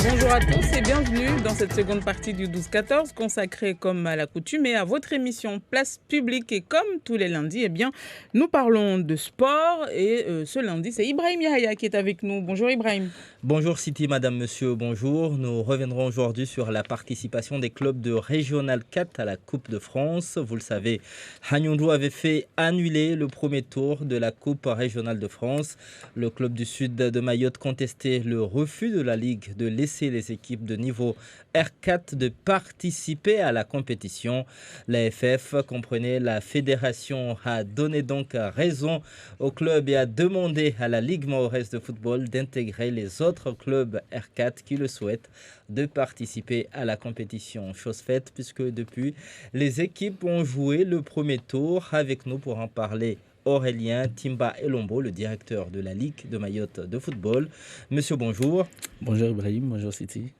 Bonjour à tous et bienvenue dans cette seconde partie du 12-14 consacrée comme à l'accoutumée à votre émission Place Publique. Et comme tous les lundis, nous parlons de sport et ce lundi, c'est Ibrahim Yahya qui est avec nous. Bonjour Ibrahim. Bonjour Siti, madame, monsieur, bonjour. Nous reviendrons aujourd'hui sur la participation des clubs de Régional 4 à la Coupe de France. Vous le savez, Hanyondou avait fait annuler le premier tour de la Coupe régionale de France. Le club du sud de Mayotte contestait le refus de la Ligue de laisser les équipes de niveau R4 de participer à la compétition. La FF, comprenait la fédération, a donné donc raison au club et a demandé à la Ligue mahoraise de football d'intégrer les autres clubs R4 qui le souhaitent de participer à la compétition. Chose faite puisque depuis, les équipes ont joué le premier tour. Avec nous pour en parler, Aurélien Timba Elombo, le directeur de la Ligue de Mayotte de football. Monsieur, bonjour. Bonjour Ibrahim, bonjour Siti.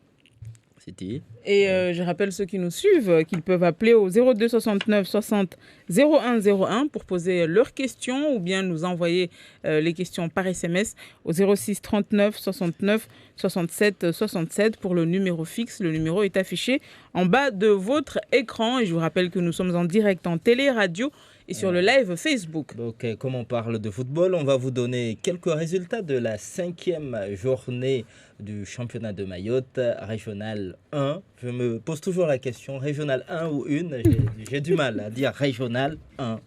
Et je rappelle ceux qui nous suivent qu'ils peuvent appeler au 02 69 60 01 01 pour poser leurs questions ou bien nous envoyer les questions par SMS au 06 39 69 67 67 pour le numéro fixe. Le numéro est affiché en bas de votre écran et je vous rappelle que nous sommes en direct en télé, radio et sur le live Facebook. Donc, comme on parle de football, on va vous donner quelques résultats de la 5e journée du championnat de Mayotte, Régional 1. Je me pose toujours la question, Régional 1 ou 1, j'ai du mal à dire Régional 1.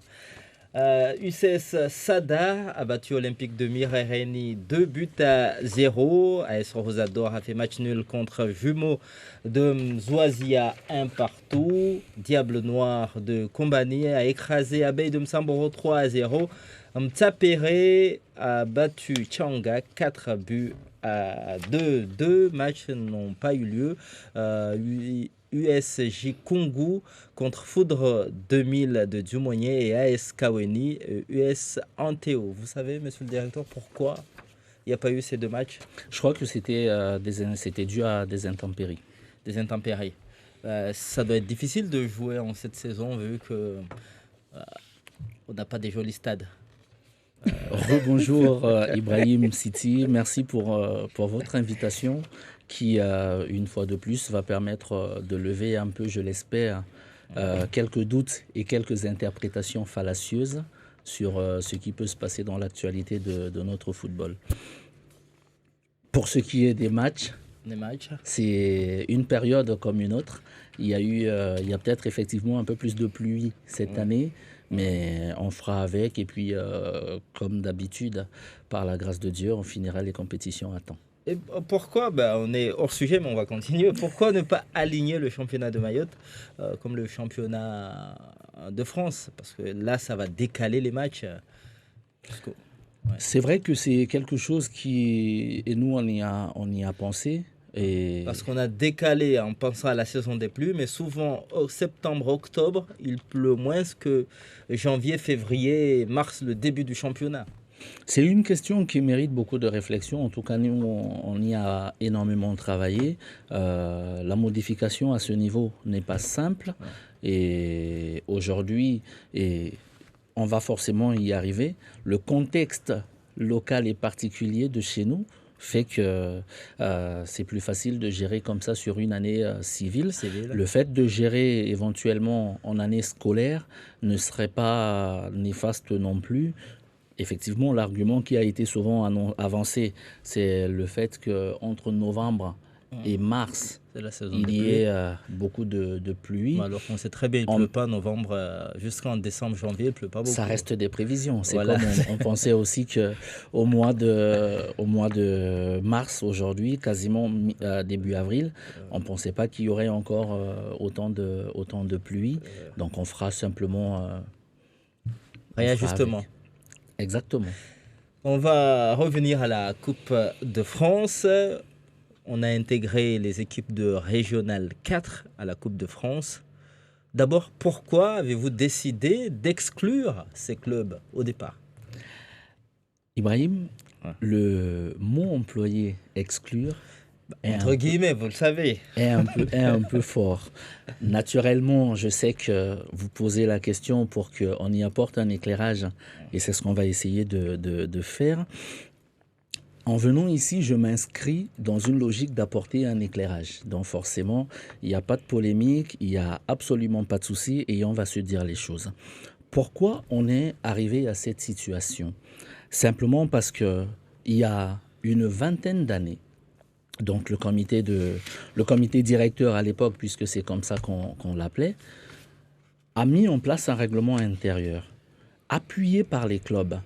UCS Sada a battu Olympique de Mirereni 2-0. AS Rosador a fait match nul contre Jumeaux de Mzouazia 1-1. Diable Noir de Kombani a écrasé Abeille de Msamboro 3-0. Mtsapere a battu Changa 4-2. Deux matchs n'ont pas eu lieu. USJ Kungu contre Foudre 2000 de Dumonier et AS Kaweni, US Anteo. Vous savez, monsieur le directeur, pourquoi il n'y a pas eu ces deux matchs? Je crois que c'était dû à des intempéries. Des intempéries. Ça doit être difficile de jouer en cette saison vu que on n'a pas des jolis stades. Rebonjour Ibrahim Siti, merci pour votre invitation qui, une fois de plus, va permettre de lever un peu, je l'espère, quelques doutes et quelques interprétations fallacieuses sur ce qui peut se passer dans l'actualité de notre football. Pour ce qui est des matchs, c'est une période comme une autre. Il y a peut-être effectivement un peu plus de pluie cette année, mais on fera avec et puis, comme d'habitude, par la grâce de Dieu, on finira les compétitions à temps. Et pourquoi, on est hors sujet, mais on va continuer. Pourquoi ne pas aligner le championnat de Mayotte comme le championnat de France? Parce que là, ça va décaler les matchs. C'est vrai que c'est quelque chose qui... Et nous, on y a pensé. Parce qu'on a décalé en pensant à la saison des pluies, mais souvent, septembre, octobre, il pleut moins que janvier, février, mars, le début du championnat. C'est une question qui mérite beaucoup de réflexion. En tout cas, nous, on y a énormément travaillé. La modification à ce niveau n'est pas simple. Et aujourd'hui, on va forcément y arriver. Le contexte local et particulier de chez nous fait que c'est plus facile de gérer comme ça sur une année civile. Le fait de gérer éventuellement en année scolaire ne serait pas néfaste non plus. Effectivement, l'argument qui a été souvent avancé, c'est le fait qu'entre novembre et mars, il y ait beaucoup de pluie. Alors qu'on sait très bien, il ne pleut pas novembre jusqu'en décembre, janvier, il ne pleut pas beaucoup. Ça reste des prévisions. C'est voilà. Comme on pensait aussi qu'au mois de mars, aujourd'hui, quasiment début avril, on ne pensait pas qu'il y aurait encore autant de pluie. Donc on fera simplement... réajustement. Exactement. On va revenir à la Coupe de France. On a intégré les équipes de Régional 4 à la Coupe de France. D'abord, pourquoi avez-vous décidé d'exclure ces clubs au départ? Ibrahim, le mot employé « exclure » entre guillemets, vous le savez. Est un peu fort. Naturellement, je sais que vous posez la question pour qu'on y apporte un éclairage et c'est ce qu'on va essayer de faire. En venant ici, je m'inscris dans une logique d'apporter un éclairage. Donc forcément, il n'y a pas de polémique, il n'y a absolument pas de souci et on va se dire les choses. Pourquoi on est arrivé à cette situation? Simplement parce qu'il y a une vingtaine d'années, donc le comité directeur à l'époque, puisque c'est comme ça qu'on l'appelait, a mis en place un règlement intérieur, appuyé par les clubs,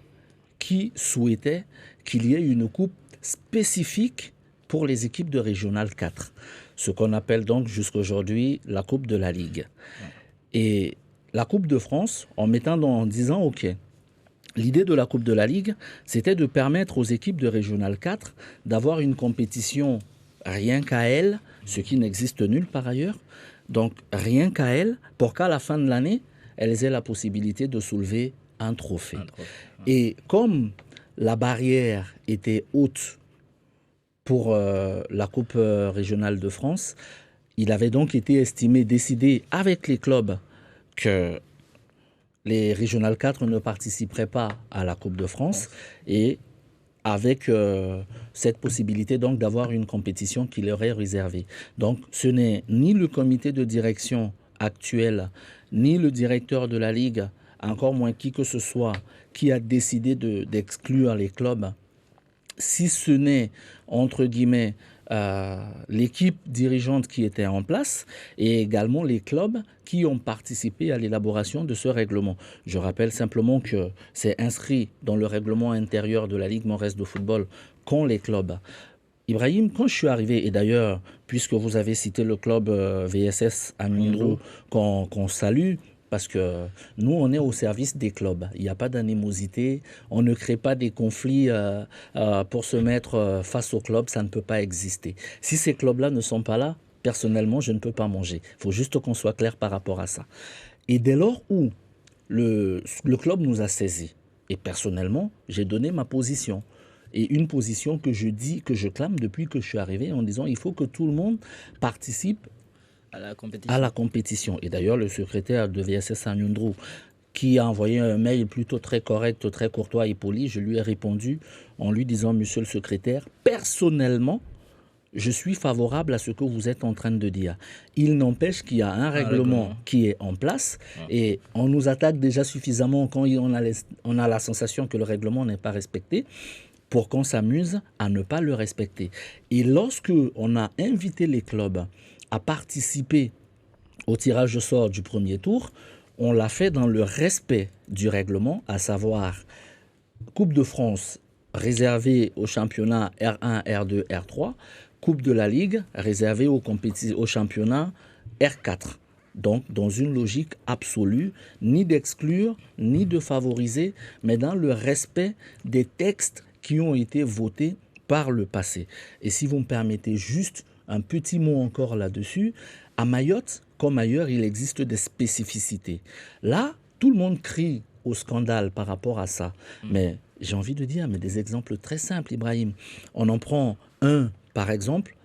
qui souhaitaient qu'il y ait une coupe spécifique pour les équipes de Régional 4, ce qu'on appelle donc jusqu'à aujourd'hui la Coupe de la Ligue. Et la Coupe de France, en disant, OK, l'idée de la Coupe de la Ligue, c'était de permettre aux équipes de Régional 4 d'avoir une compétition rien qu'à elles, ce qui n'existe nulle part ailleurs. Donc, rien qu'à elles, pour qu'à la fin de l'année, elles aient la possibilité de soulever un trophée. Et comme la barrière était haute pour la Coupe régionale de France, il avait donc été décidé avec les clubs que les Régional 4 ne participeraient pas à la Coupe de France et avec cette possibilité donc d'avoir une compétition qui leur est réservée. Donc ce n'est ni le comité de direction actuel, ni le directeur de la Ligue, encore moins qui que ce soit, qui a décidé d'exclure les clubs, si ce n'est, entre guillemets, l'équipe dirigeante qui était en place et également les clubs qui ont participé à l'élaboration de ce règlement. Je rappelle simplement que c'est inscrit dans le règlement intérieur de la Ligue Maurice de football qu'ont les clubs. Ibrahim, quand je suis arrivé, et d'ailleurs, puisque vous avez cité le club VSS à Mindro, qu'on salue, parce que nous, on est au service des clubs. Il n'y a pas d'animosité. On ne crée pas des conflits pour se mettre face aux clubs. Ça ne peut pas exister. Si ces clubs-là ne sont pas là, personnellement, je ne peux pas manger. Il faut juste qu'on soit clair par rapport à ça. Et dès lors où le club nous a saisis, et personnellement, j'ai donné ma position. Et une position que je clame depuis que je suis arrivé en disant il faut que tout le monde participe à la compétition. Et d'ailleurs, le secrétaire de VSS à Nyundru, qui a envoyé un mail plutôt très correct, très courtois et poli, je lui ai répondu en lui disant, monsieur le secrétaire, personnellement, je suis favorable à ce que vous êtes en train de dire. Il n'empêche qu'il y a un règlement qui est en place et on nous attaque déjà suffisamment quand on a la sensation que le règlement n'est pas respecté pour qu'on s'amuse à ne pas le respecter. Et lorsque on a invité les clubs à participer au tirage au sort du premier tour, on l'a fait dans le respect du règlement, à savoir Coupe de France réservée au championnat R1, R2, R3, Coupe de la Ligue réservée au championnat R4. Donc, dans une logique absolue, ni d'exclure, ni de favoriser, mais dans le respect des textes qui ont été votés par le passé. Et si vous me permettez juste un petit mot encore là-dessus, à Mayotte, comme ailleurs, il existe des spécificités. Là, tout le monde crie au scandale par rapport à ça. Mais j'ai envie de dire, mais des exemples très simples, Ibrahim. On en prend un, par exemple,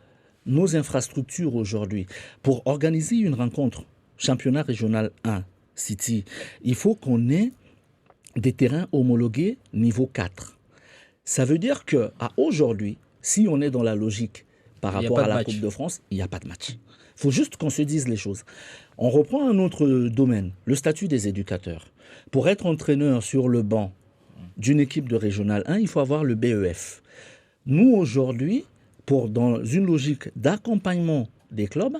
nos infrastructures aujourd'hui. Pour organiser une rencontre, championnat régional 1, City, il faut qu'on ait des terrains homologués niveau 4. Ça veut dire qu'à aujourd'hui, si on est dans la logique par rapport à la Coupe de France, il n'y a pas de match. Il faut juste qu'on se dise les choses. On reprend un autre domaine, le statut des éducateurs. Pour être entraîneur sur le banc d'une équipe de Régional 1, il faut avoir le BEF. Nous, aujourd'hui, dans une logique d'accompagnement des clubs,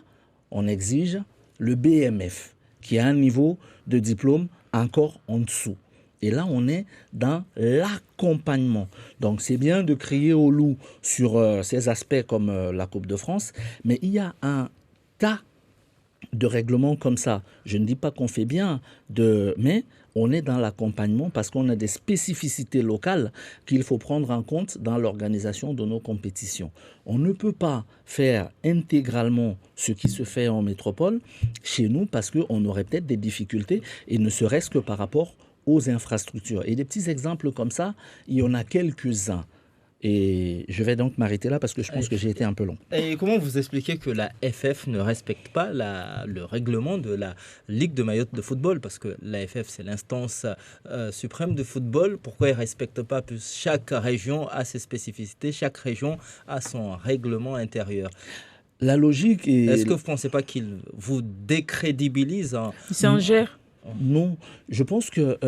on exige le BMF, qui a un niveau de diplôme encore en dessous. Et là, on est dans l'accompagnement. Donc, c'est bien de crier au loup sur ces aspects comme la Coupe de France, mais il y a un tas de règlements comme ça. Je ne dis pas qu'on fait bien, mais on est dans l'accompagnement parce qu'on a des spécificités locales qu'il faut prendre en compte dans l'organisation de nos compétitions. On ne peut pas faire intégralement ce qui se fait en métropole chez nous parce qu'on aurait peut-être des difficultés et ne serait-ce que par rapport aux infrastructures. Et des petits exemples comme ça, il y en a quelques-uns. Et je vais donc m'arrêter là parce que je pense que j'ai été un peu long. Et comment vous expliquez que la FF ne respecte pas le règlement de la Ligue de Mayotte de football? Parce que la FF, c'est l'instance suprême de football. Pourquoi elle ne respecte pas? Plus chaque région a ses spécificités, chaque région a son règlement intérieur. La logique est... Est-ce que vous ne pensez pas qu'il vous décrédibilise? Il s'ingère? Non, je pense que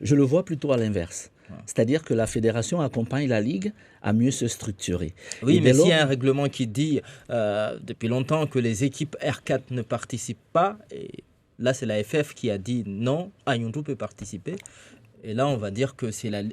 je le vois plutôt à l'inverse. C'est-à-dire que la fédération accompagne la Ligue à mieux se structurer. Oui, mais s'il y a un règlement qui dit depuis longtemps que les équipes R4 ne participent pas, et là c'est la FF qui a dit non, Ayuntu peut participer, et là on va dire que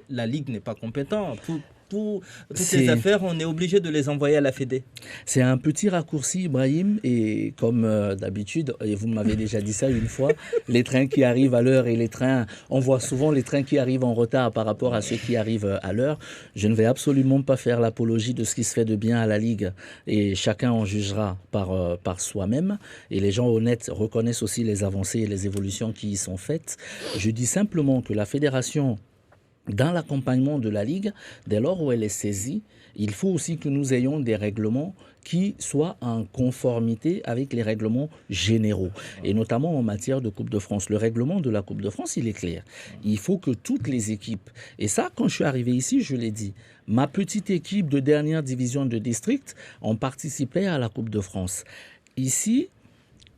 la Ligue n'est pas compétente. Toutes ces affaires, on est obligé de les envoyer à la Fédé. C'est un petit raccourci, Ibrahim, et comme d'habitude, et vous m'avez déjà dit ça une fois, les trains qui arrivent à l'heure et les trains, on voit souvent les trains qui arrivent en retard par rapport à ceux qui arrivent à l'heure. Je ne vais absolument pas faire l'apologie de ce qui se fait de bien à la Ligue, et chacun en jugera par soi-même, et les gens honnêtes reconnaissent aussi les avancées et les évolutions qui y sont faites. Je dis simplement que la fédération, dans l'accompagnement de la Ligue, dès lors où elle est saisie, il faut aussi que nous ayons des règlements qui soient en conformité avec les règlements généraux, et notamment en matière de Coupe de France. Le règlement de la Coupe de France, il est clair. Il faut que toutes les équipes, et ça, quand je suis arrivé ici, je l'ai dit, ma petite équipe de dernière division de district, on participait à la Coupe de France. Ici,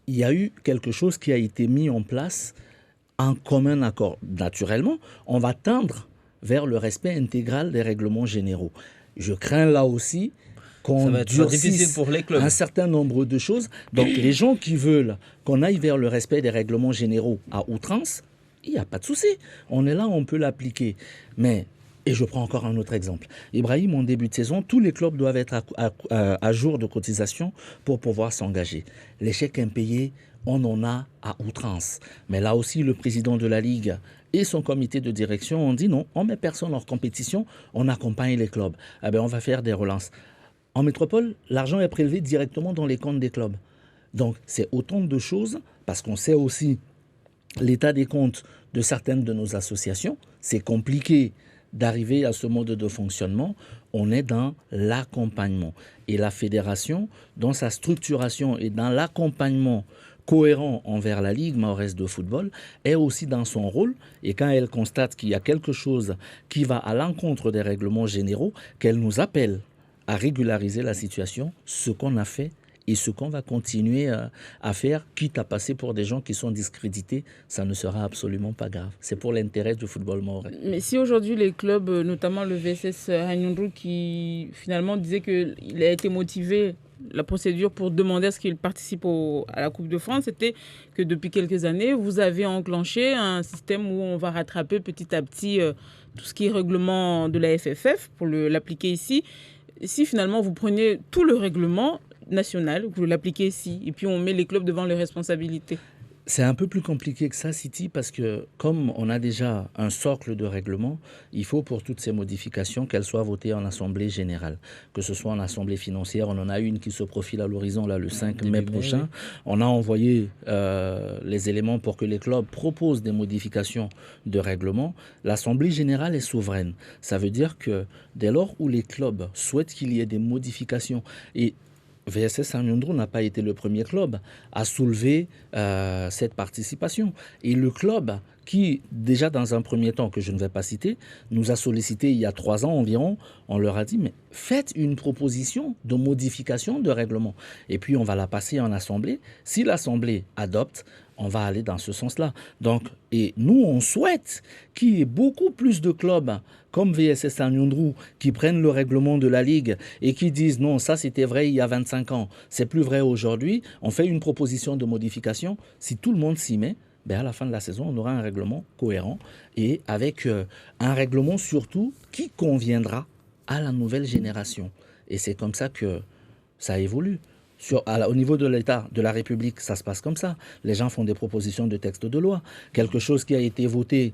il y a eu quelque chose qui a été mis en place en commun accord. Naturellement, on va tendre vers le respect intégral des règlements généraux. Je crains là aussi qu'on durcisse un certain nombre de choses. Donc les gens qui veulent qu'on aille vers le respect des règlements généraux à outrance, il n'y a pas de souci. On est là, on peut l'appliquer. Mais, et je prends encore un autre exemple. Ibrahim, en début de saison, tous les clubs doivent être à jour de cotisation pour pouvoir s'engager. L'échec impayé, on en a à outrance. Mais là aussi, le président de la Ligue et son comité de direction ont dit non, on ne met personne hors compétition, on accompagne les clubs. Eh bien, on va faire des relances. En métropole, l'argent est prélevé directement dans les comptes des clubs. Donc, c'est autant de choses, parce qu'on sait aussi l'état des comptes de certaines de nos associations. C'est compliqué d'arriver à ce mode de fonctionnement. On est dans l'accompagnement. Et la fédération, dans sa structuration et dans l'accompagnement cohérent envers la Ligue mahoraise de football, est aussi dans son rôle, et quand elle constate qu'il y a quelque chose qui va à l'encontre des règlements généraux, qu'elle nous appelle à régulariser la situation, ce qu'on a fait et ce qu'on va continuer à faire, quitte à passer pour des gens qui sont discrédités, ça ne sera absolument pas grave. C'est pour l'intérêt du football mahorais. Mais si aujourd'hui les clubs, notamment le VSS Hanyundru, qui finalement disait qu'il a été motivé, la procédure pour demander à ce qu'il participe à la Coupe de France, c'était que depuis quelques années, vous avez enclenché un système où on va rattraper petit à petit tout ce qui est règlement de la FFF pour l'appliquer ici. Si finalement vous preniez tout le règlement national, vous l'appliquez ici, et puis on met les clubs devant les responsabilités. C'est un peu plus compliqué que ça, Siti, parce que comme on a déjà un socle de règlement, il faut pour toutes ces modifications qu'elles soient votées en assemblée générale. Que ce soit en assemblée financière, on en a une qui se profile à l'horizon là, le 5 mai prochain. Oui. On a envoyé les éléments pour que les clubs proposent des modifications de règlement. L'assemblée générale est souveraine. Ça veut dire que dès lors où les clubs souhaitent qu'il y ait des modifications, et VSS Hanyundru n'a pas été le premier club à soulever cette participation. Et le club qui, déjà dans un premier temps, que je ne vais pas citer, nous a sollicité il y a 3 ans environ, on leur a dit, mais faites une proposition de modification de règlement. Et puis on va la passer en assemblée. Si l'assemblée adopte, on va aller dans ce sens-là. Donc, et nous, on souhaite qu'il y ait beaucoup plus de clubs comme VSS Hanyundru qui prennent le règlement de la Ligue et qui disent non, ça c'était vrai il y a 25 ans, c'est plus vrai aujourd'hui. On fait une proposition de modification. Si tout le monde s'y met, ben à la fin de la saison, on aura un règlement cohérent et avec un règlement surtout qui conviendra à la nouvelle génération. Et c'est comme ça que ça évolue. Au niveau de l'État, de la République, ça se passe comme ça. Les gens font des propositions de textes de loi. Quelque chose qui a été voté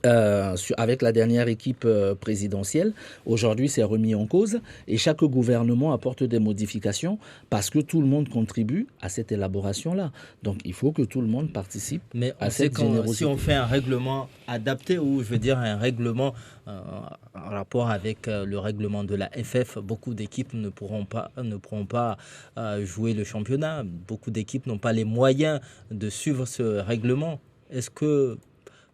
avec la dernière équipe présidentielle. Aujourd'hui, c'est remis en cause et chaque gouvernement apporte des modifications parce que tout le monde contribue à cette élaboration-là. Donc, il faut que tout le monde participe à cette générosité. Si on fait un règlement adapté ou, je veux dire, un règlement en rapport avec le règlement de la FF, beaucoup d'équipes ne pourront pas jouer le championnat. Beaucoup d'équipes n'ont pas les moyens de suivre ce règlement. Est-ce que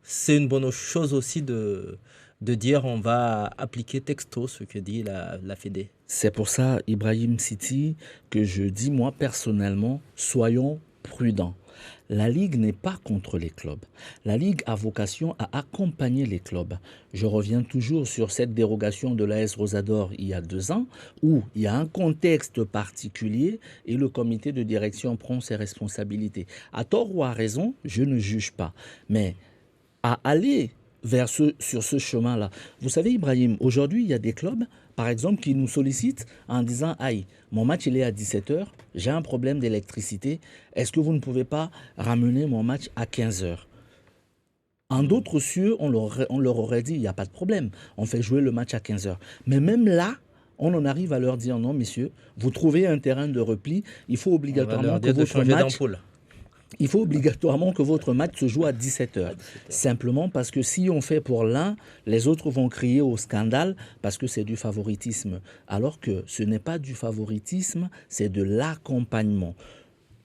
c'est une bonne chose aussi de dire on va appliquer texto ce que dit la Fédé? C'est pour ça, Ibrahim Siti, que je dis moi personnellement, soyons prudents. La Ligue n'est pas contre les clubs. La Ligue a vocation à accompagner les clubs. Je reviens toujours sur cette dérogation de l'AS Rosador il y a 2 ans, où il y a un contexte particulier et le comité de direction prend ses responsabilités. À tort ou à raison, je ne juge pas. Mais à aller sur ce chemin-là. Vous savez, Ibrahim, aujourd'hui, il y a des clubs, par exemple, qui nous sollicitent en disant « Aïe, mon match, il est à 17h, j'ai un problème d'électricité, est-ce que vous ne pouvez pas ramener mon match à 15h ?» En d'autres cieux, on leur aurait dit « Il n'y a pas de problème, on fait jouer le match à 15h. » Mais même là, on en arrive à leur dire « Non, messieurs, vous trouvez un terrain de repli, il faut obligatoirement que votre match... » Il faut obligatoirement que votre match se joue à 17h. Simplement parce que si on fait pour l'un, les autres vont crier au scandale parce que c'est du favoritisme. Alors que ce n'est pas du favoritisme, c'est de l'accompagnement.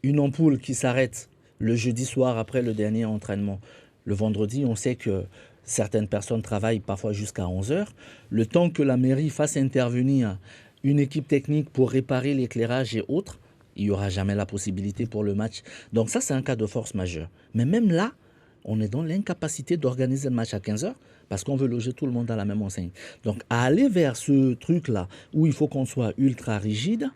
Une ampoule qui s'arrête le jeudi soir après le dernier entraînement. Le vendredi, on sait que certaines personnes travaillent parfois jusqu'à 11h. Le temps que la mairie fasse intervenir une équipe technique pour réparer l'éclairage et autres, il n'y aura jamais la possibilité pour le match. Donc ça, c'est un cas de force majeure. Mais même là, on est dans l'incapacité d'organiser le match à 15h parce qu'on veut loger tout le monde à la même enseigne. Donc à aller vers ce truc-là où il faut qu'on soit ultra rigide,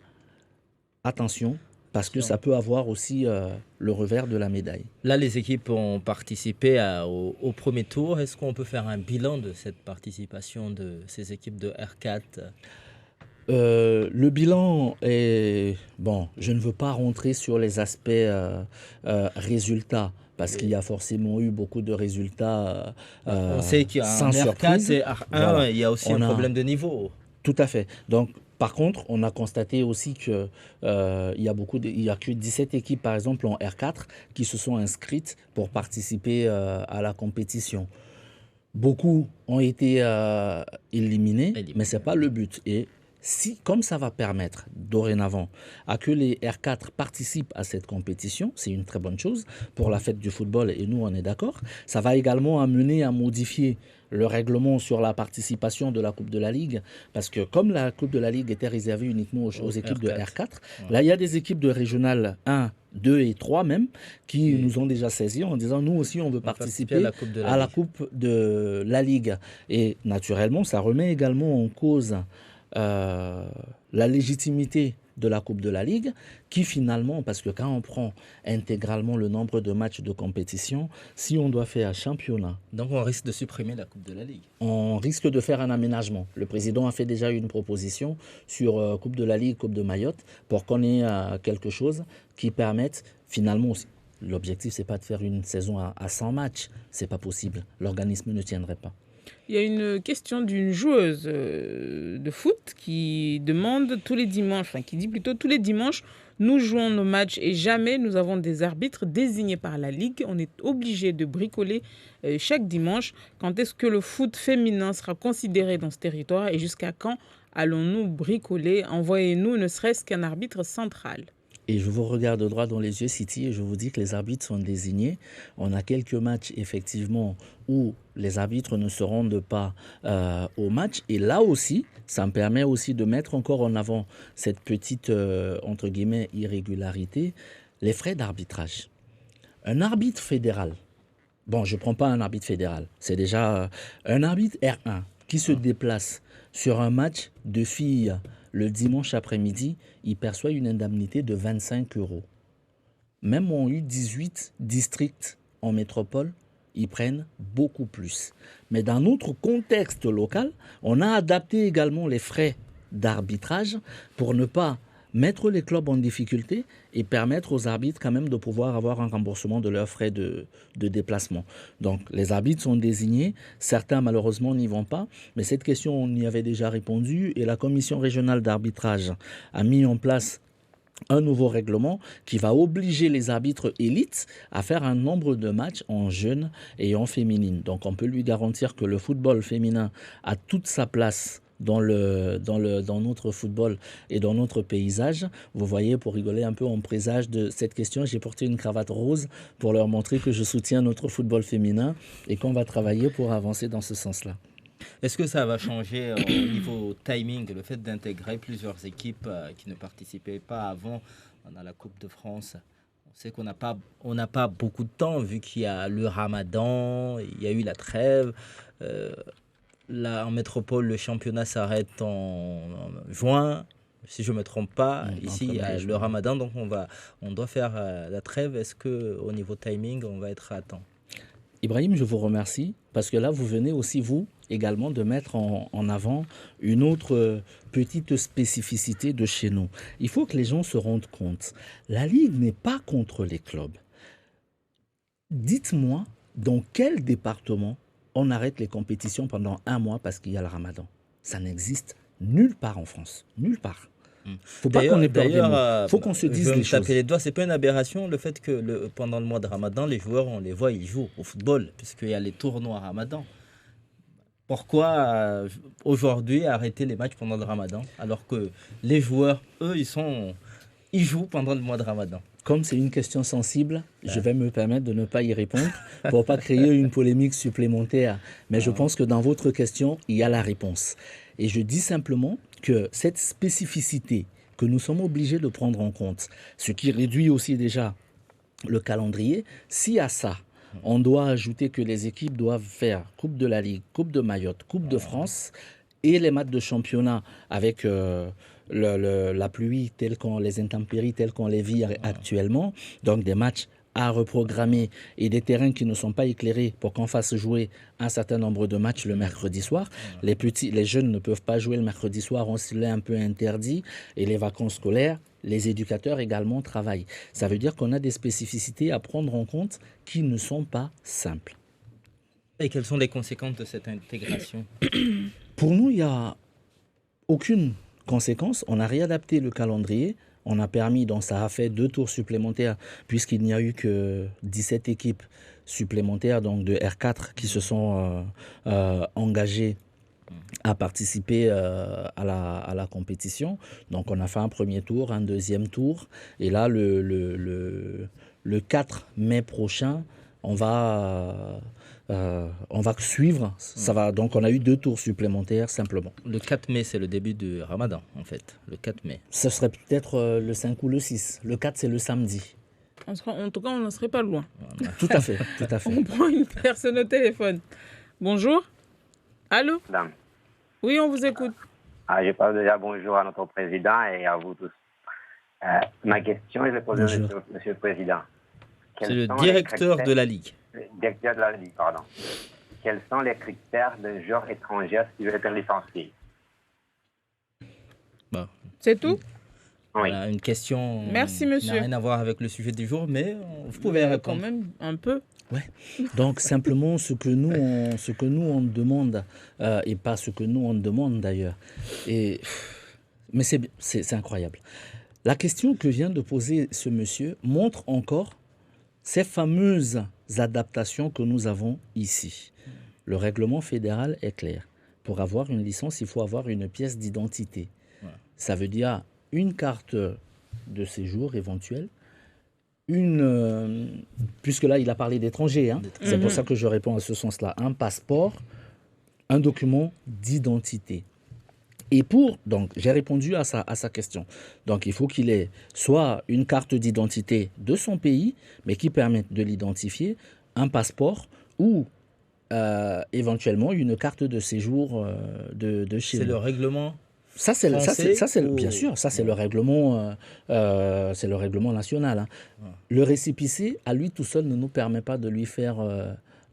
attention, parce que ça peut avoir aussi le revers de la médaille. Là, les équipes ont participé au premier tour. Est-ce qu'on peut faire un bilan de cette participation de ces équipes de R4 ? Le bilan est... Bon, je ne veux pas rentrer sur les aspects résultats, parce qu'il y a forcément eu beaucoup de résultats on sait qu'il y a sans surprise. Et R1, voilà. Il y a aussi un problème de niveau. Tout à fait. Donc, par contre, on a constaté aussi qu'il y a que 17 équipes, par exemple, en R4, qui se sont inscrites pour participer à la compétition. Beaucoup ont été éliminés, mais ce n'est pas le but. Et si, comme ça va permettre dorénavant à que les R4 participent à cette compétition, c'est une très bonne chose pour la fête du football et nous on est d'accord. Ça va également amener à modifier le règlement sur la participation de la Coupe de la Ligue parce que comme la Coupe de la Ligue était réservée uniquement aux équipes de R4, là il y a des équipes de régional 1, 2 et 3 même qui nous ont déjà saisis en disant nous aussi on veut participer à la Coupe de la Ligue. Et naturellement ça remet également en cause la légitimité de la Coupe de la Ligue, qui finalement, parce que quand on prend intégralement le nombre de matchs de compétition, si on doit faire un championnat... Donc on risque de supprimer la Coupe de la Ligue. On risque de faire un aménagement. Le président a fait déjà une proposition sur Coupe de la Ligue, Coupe de Mayotte, pour qu'on ait quelque chose qui permette finalement aussi... L'objectif, c'est pas de faire une saison à 100 matchs. C'est pas possible. L'organisme ne tiendrait pas. Il y a une question d'une joueuse de foot qui demande tous les dimanches, enfin qui dit plutôt tous les dimanches, nous jouons nos matchs et jamais nous avons des arbitres désignés par la Ligue. On est obligé de bricoler chaque dimanche. Quand est-ce que le foot féminin sera considéré dans ce territoire et jusqu'à quand allons-nous bricoler? Envoyez-nous ne serait-ce qu'un arbitre central. Et je vous regarde droit dans les yeux, Siti, et je vous dis que les arbitres sont désignés. On a quelques matchs, effectivement, où les arbitres ne se rendent pas au match. Et là aussi, ça me permet aussi de mettre encore en avant cette petite, entre guillemets, irrégularité, les frais d'arbitrage. Un arbitre fédéral, bon, je ne prends pas un arbitre fédéral, c'est déjà un arbitre R1 qui se déplace sur un match de filles le dimanche après-midi, il perçoit une indemnité de 25 €. Même en U18 districts en métropole, ils prennent beaucoup plus. Mais dans notre contexte local, on a adapté également les frais d'arbitrage pour ne pas mettre les clubs en difficulté et permettre aux arbitres quand même de pouvoir avoir un remboursement de leurs frais de déplacement. Donc les arbitres sont désignés, certains malheureusement n'y vont pas, mais cette question on y avait déjà répondu et la commission régionale d'arbitrage a mis en place un nouveau règlement qui va obliger les arbitres élites à faire un nombre de matchs en jeunes et en féminine. Donc on peut lui garantir que le football féminin a toute sa place dans notre football et dans notre paysage. Vous voyez, pour rigoler un peu, en présage de cette question, j'ai porté une cravate rose pour leur montrer que je soutiens notre football féminin et qu'on va travailler pour avancer dans ce sens-là. Est-ce que ça va changer au niveau timing, le fait d'intégrer plusieurs équipes qui ne participaient pas avant dans la Coupe de France? On sait qu'on n'a pas beaucoup de temps vu qu'il y a le Ramadan, il y a eu la trêve. Là, en métropole, le championnat s'arrête en juin, si je ne me trompe pas. Ici, il y a le Ramadan, donc on doit faire la trêve. Est-ce qu'au niveau timing, on va être à temps? Ibrahim, je vous remercie parce que là, vous venez aussi, vous, également, de mettre en avant une autre petite spécificité de chez nous. Il faut que les gens se rendent compte. La Ligue n'est pas contre les clubs. Dites-moi, dans quel département on arrête les compétitions pendant un mois parce qu'il y a le Ramadan? Ça n'existe nulle part en France. Nulle part. Faut pas qu'on ait peur des mots. Faut qu'on se dise les choses. Taper les doigts, c'est pas une aberration le fait que pendant le mois de Ramadan, les joueurs, on les voit, ils jouent au football puisqu'il y a les tournois Ramadan. Pourquoi aujourd'hui arrêter les matchs pendant le Ramadan alors que les joueurs, eux, ils jouent pendant le mois de Ramadan? Comme c'est une question sensible, je vais me permettre de ne pas y répondre pour ne pas créer une polémique supplémentaire. Mais je pense que dans votre question, il y a la réponse. Et je dis simplement que cette spécificité que nous sommes obligés de prendre en compte, ce qui réduit aussi déjà le calendrier, si à ça, on doit ajouter que les équipes doivent faire Coupe de la Ligue, Coupe de Mayotte, Coupe de France et les matchs de championnat avec la pluie, les intempéries telles qu'on les vit actuellement, donc des matchs à reprogrammer et des terrains qui ne sont pas éclairés pour qu'on fasse jouer un certain nombre de matchs le mercredi soir. Les jeunes ne peuvent pas jouer le mercredi soir, on se l'est un peu interdit, et les vacances scolaires, les éducateurs également travaillent. Ça veut dire qu'on a des spécificités à prendre en compte qui ne sont pas simples. Et quelles sont les conséquences de cette intégration? Pour nous, il n'y a aucune conséquence. On a réadapté le calendrier. On a permis, donc ça a fait 2 tours supplémentaires puisqu'il n'y a eu que 17 équipes supplémentaires donc de R4 qui se sont engagées à participer à la compétition. Donc on a fait un premier tour, un deuxième tour. Et là, le 4 mai prochain, on va suivre. Donc on a eu 2 tours supplémentaires simplement. Le 4 mai, c'est le début du Ramadan en fait. Le 4 mai. Ce serait peut-être le 5 ou le 6. Le 4, c'est le samedi. En tout cas, on n'en serait pas loin. Tout à fait, tout à fait. On prend une personne au téléphone. Bonjour. Allô? Madame. Oui, on vous écoute. Je parle déjà bonjour à notre président et à vous tous. Ma question, je vais poser à monsieur le président. C'est le directeur de la Ligue. Directeur de la Ligue, pardon. Quels sont les critères d'un joueur étranger qui veut être licencié? Bon. C'est tout? Oui. Voilà, une question. Merci, monsieur. Qui n'a rien à voir avec le sujet du jour, mais vous pouvez répondre. Quand même un peu. Ouais. Donc simplement ce que nous on demande et pas ce que nous on demande d'ailleurs. Mais c'est incroyable. La question que vient de poser ce monsieur montre encore ces fameuses adaptations que nous avons ici. Le règlement fédéral est clair. Pour avoir une licence, il faut avoir une pièce d'identité. Ouais. Ça veut dire une carte de séjour éventuelle, puisque là il a parlé d'étrangers, hein, c'est pour ça que je réponds à ce sens-là, un passeport, un document d'identité. Et donc j'ai répondu à sa question. Donc il faut qu'il ait soit une carte d'identité de son pays, mais qui permette de l'identifier, un passeport ou éventuellement une carte de séjour de chez nous. C'est le règlement. Bien sûr, ça c'est le règlement, c'est le règlement national. Hein. Le récépissé, à lui tout seul, ne nous permet pas de lui faire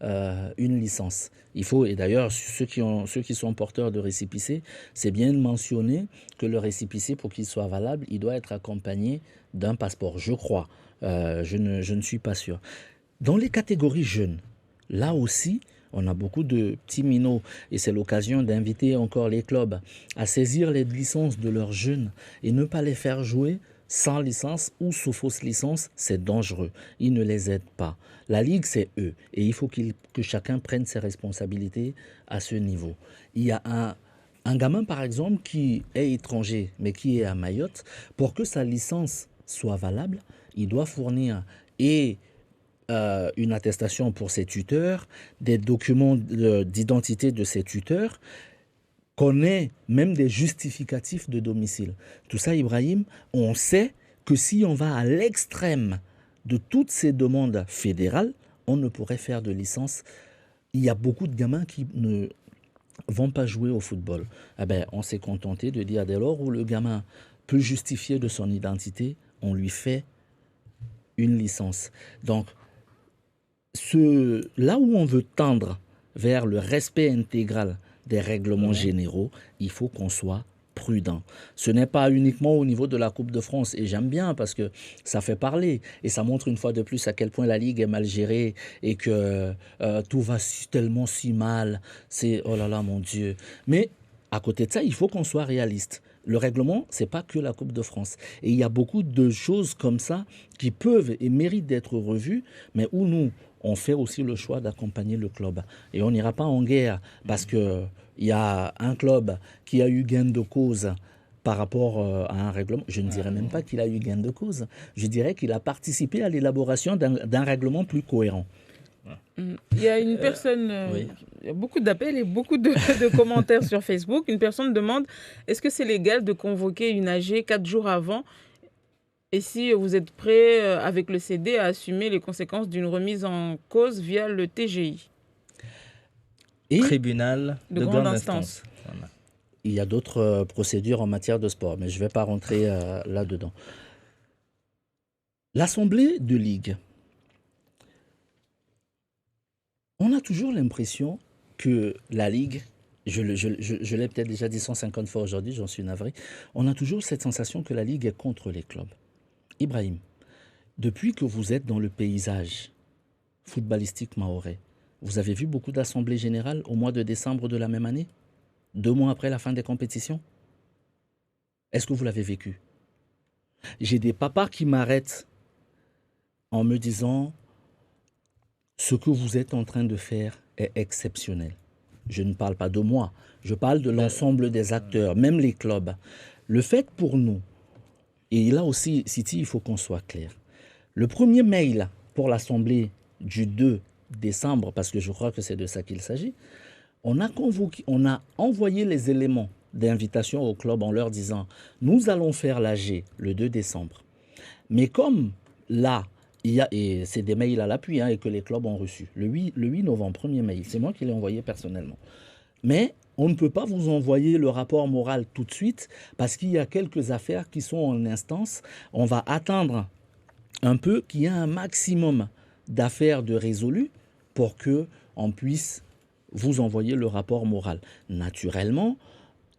une licence. Il faut, et d'ailleurs, ceux qui sont porteurs de récépissé, c'est bien de mentionner que le récépissé, pour qu'il soit valable, il doit être accompagné d'un passeport, je crois. Je ne suis pas sûr. Dans les catégories jeunes, là aussi, on a beaucoup de petits minots et c'est l'occasion d'inviter encore les clubs à saisir les licences de leurs jeunes et ne pas les faire jouer sans licence ou sous fausse licence, c'est dangereux. Ils ne les aident pas. La Ligue, c'est eux. Et il faut que chacun prenne ses responsabilités à ce niveau. Il y a un gamin, par exemple, qui est étranger, mais qui est à Mayotte. Pour que sa licence soit valable, il doit fournir une attestation pour ses tuteurs, des documents d'identité de ses tuteurs, qu'on ait même des justificatifs de domicile. Tout ça, Ibrahim, on sait que si on va à l'extrême de toutes ces demandes fédérales, on ne pourrait faire de licence. Il y a beaucoup de gamins qui ne vont pas jouer au football. Eh ben, on s'est contenté de dire dès lors où le gamin peut justifier de son identité, on lui fait une licence. Donc, là où on veut tendre vers le respect intégral des règlements généraux, il faut qu'on soit prudent. Ce n'est pas uniquement au niveau de la Coupe de France, et j'aime bien parce que ça fait parler, et ça montre une fois de plus à quel point la Ligue est mal gérée, et que tout va tellement si mal, c'est oh là là mon Dieu. Mais à côté de ça, il faut qu'on soit réaliste. Le règlement, c'est pas que la Coupe de France. Et il y a beaucoup de choses comme ça qui peuvent et méritent d'être revues, mais où nous, on fait aussi le choix d'accompagner le club. Et on n'ira pas en guerre parce qu'il y a un club qui a eu gain de cause par rapport à un règlement. Je ne dirais même pas qu'il a eu gain de cause. Je dirais qu'il a participé à l'élaboration d'un règlement plus cohérent. Il y a une personne, il y a beaucoup d'appels et beaucoup de commentaires sur Facebook. Une personne demande, est-ce que c'est légal de convoquer une AG 4 jours avant? Et si vous êtes prêt avec le CD à assumer les conséquences d'une remise en cause via le TGI? Tribunal de grande instance. Voilà. Il y a d'autres procédures en matière de sport, mais je ne vais pas rentrer là-dedans. L'Assemblée de Ligue. On a toujours l'impression que la Ligue, je l'ai peut-être déjà dit 150 fois aujourd'hui, j'en suis navré, on a toujours cette sensation que la Ligue est contre les clubs. Ibrahim, depuis que vous êtes dans le paysage footballistique mahorais, vous avez vu beaucoup d'assemblées générales au mois de décembre de la même année, 2 mois après la fin des compétitions? Est-ce que vous l'avez vécu? J'ai des papas qui m'arrêtent en me disant « Ce que vous êtes en train de faire est exceptionnel ». Je ne parle pas de moi, je parle de l'ensemble des acteurs, même les clubs. Le fait pour nous, et là aussi, Siti, il faut qu'on soit clair. Le premier mail pour l'Assemblée du 2 décembre, parce que je crois que c'est de ça qu'il s'agit, on a envoyé les éléments d'invitation au club en leur disant « Nous allons faire l'AG le 2 décembre ». Mais comme là, et c'est des mails à l'appui et que les clubs ont reçus, le 8 novembre, premier mail, c'est moi qui l'ai envoyé personnellement. Mais on ne peut pas vous envoyer le rapport moral tout de suite parce qu'il y a quelques affaires qui sont en instance. On va attendre un peu qu'il y ait un maximum d'affaires de résolues pour qu'on puisse vous envoyer le rapport moral. Naturellement,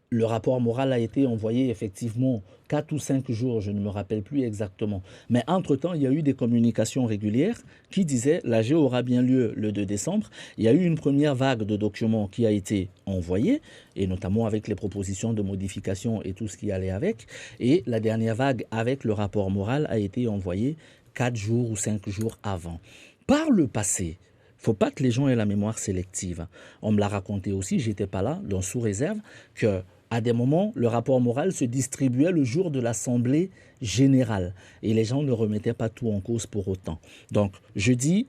le rapport moral a été envoyé effectivement 4 ou 5 jours, je ne me rappelle plus exactement. Mais entre-temps, il y a eu des communications régulières qui disaient l'AG aura bien lieu le 2 décembre. Il y a eu une première vague de documents qui a été envoyée, et notamment avec les propositions de modification et tout ce qui allait avec. Et la dernière vague avec le rapport moral a été envoyée 4 jours ou 5 jours avant. Par le passé, il ne faut pas que les gens aient la mémoire sélective. On me l'a raconté aussi, je n'étais pas là, donc sous réserve, que à des moments, le rapport moral se distribuait le jour de l'Assemblée générale. Et les gens ne remettaient pas tout en cause pour autant. Donc, je dis,